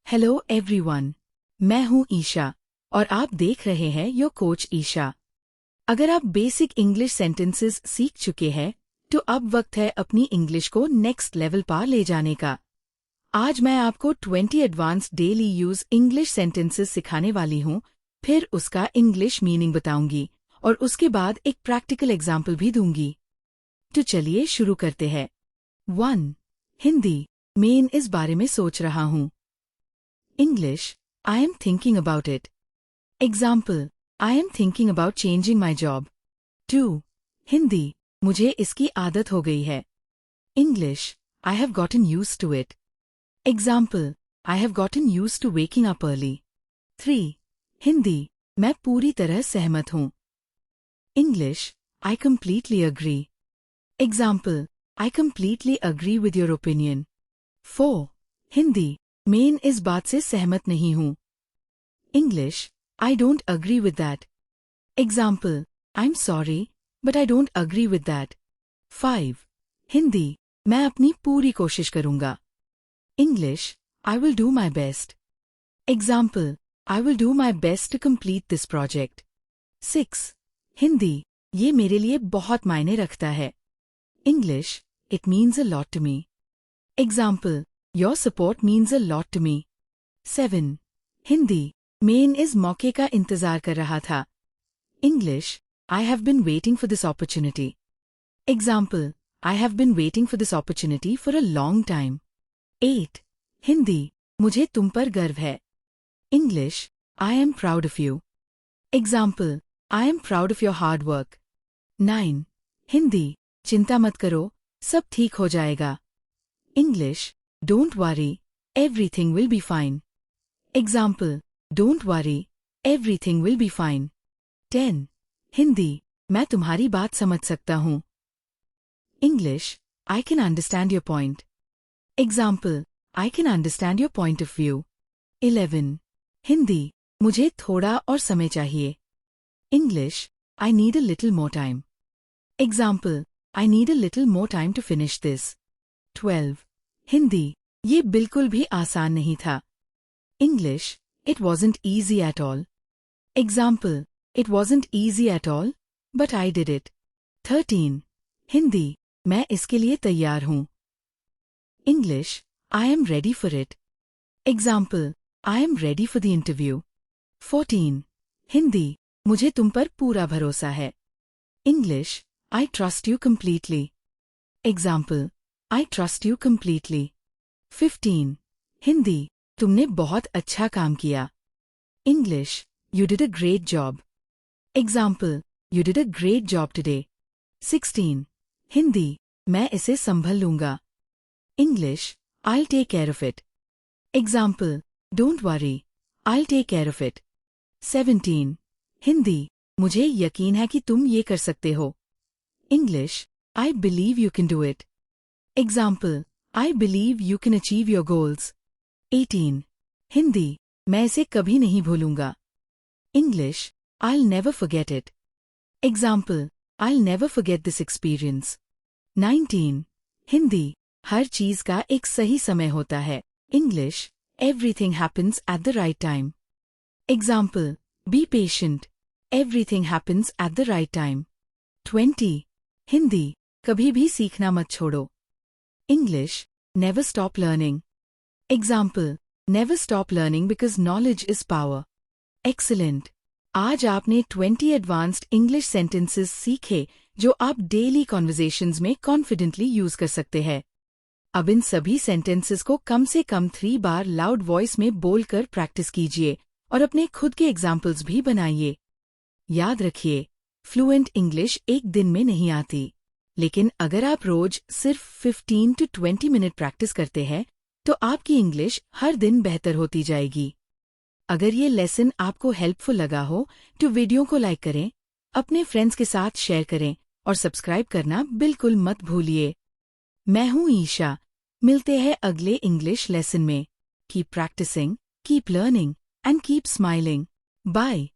Hello everyone, मैं हूं ईशा और आप देख रहे हैं योर कोच ईशा। अगर आप बेसिक इंग्लिश सेंटेंसेस सीख चुके हैं तो अब वक्त है अपनी इंग्लिश को नेक्स्ट लेवल पर ले जाने का। आज मैं आपको 20 advanced daily use English sentences सिखाने वाली हूं, फिर उसका इंग्लिश मीनिंग बताऊंगी और उसके बाद एक प्रैक्टिकल एग्जाम्पल भी दूंगी। तो चलिए शुरू करते हैं। 1. हिंदी। मैं इस बारे में सोच रहा हूं। English, I am thinking about it. Example, I am thinking about changing my job. 2. Hindi, मुझे इसकी आदत हो गई है। English, I have gotten used to it. Example, I have gotten used to waking up early. 3. Hindi, मैं पूरी तरह सहमत हूँ। English, I completely agree. Example, I completely agree with your opinion. 4. Hindi, मैं इस बात से सहमत नहीं हूँ। English, I don't agree with that. Example, I'm sorry, but I don't agree with that. 5. Hindi, मैं अपनी पूरी कोशिश करूँगा। English, I will do my best. Example, I will do my best to complete this project. 6. Hindi, ये मेरे लिए बहुत मायने रखता है। English, it means a lot to me. Example, Your support means a lot to me. 7. Hindi, मैं इस मौके का इंतजार कर रहा था। English, I have been waiting for this opportunity. Example, I have been waiting for this opportunity for a long time. 8. Hindi, मुझे तुम पर गर्व है। English, I am proud of you. Example, I am proud of your hard work. 9. Hindi, चिंता मत करो, सब ठीक हो जाएगा। English, Don't worry, everything will be fine. Example, Don't worry, everything will be fine. 10. Hindi, मैं तुम्हारी बात समझ सकता हूँ। English, I can understand your point. Example, I can understand your point of view. 11. Hindi, मुझे थोड़ा और समय चाहिए। English, I need a little more time. Example, I need a little more time to finish this. 12. Hindi, ये बिल्कुल भी आसान नहीं था। English, it wasn't easy at all. Example, it wasn't easy at all, but I did it. 13. Hindi, मैं इसके लिए तैयार हूँ। English, I am ready for it. Example, I am ready for the interview. 14. Hindi, मुझे तुम पर पूरा भरोसा है। English, I trust you completely. Example, I trust you completely. 15. Hindi, तुमने बहुत अच्छा काम किया। English, you did a great job. Example, you did a great job today. 16. Hindi, मैं इसे संभल लूंगा। English, I'll take care of it. Example, don't worry, I'll take care of it. 17. Hindi, मुझे यकीन है कि तुम ये कर सकते हो। English, I believe you can do it. Example, I believe you can achieve your goals. 18. Hindi, मैं इसे कभी नहीं भूलूंगा। English, I'll never forget it. Example, I'll never forget this experience. 19. Hindi, हर चीज का एक सही समय होता है। English, everything happens at the right time. Example, be patient. Everything happens at the right time. 20. Hindi, कभी भी सीखना मत छोड़ो। English, never stop learning. Example, never stop learning because knowledge is power. Excellent. आज आपने 20 एडवांस्ड इंग्लिश सेंटेंसेस सीखे जो आप डेली कॉन्वर्सेशंस में कॉन्फिडेंटली यूज कर सकते हैं। अब इन सभी सेंटेंसेस को कम से कम 3 बार लाउड वॉइस में बोलकर प्रैक्टिस कीजिए और अपने खुद के एग्जाम्पल्स भी बनाइए। याद रखिए, फ्लुएंट इंग्लिश एक दिन में नहीं आती, लेकिन अगर आप रोज सिर्फ 15 to 20 मिनट प्रैक्टिस करते हैं तो आपकी इंग्लिश हर दिन बेहतर होती जाएगी। अगर ये लेसन आपको हेल्पफुल लगा हो तो वीडियो को लाइक करें, अपने फ्रेंड्स के साथ शेयर करें और सब्सक्राइब करना बिल्कुल मत भूलिए। मैं हूँ ईशा, मिलते हैं अगले इंग्लिश लेसन में। Keep practising, keep learning and keep smiling. Bye.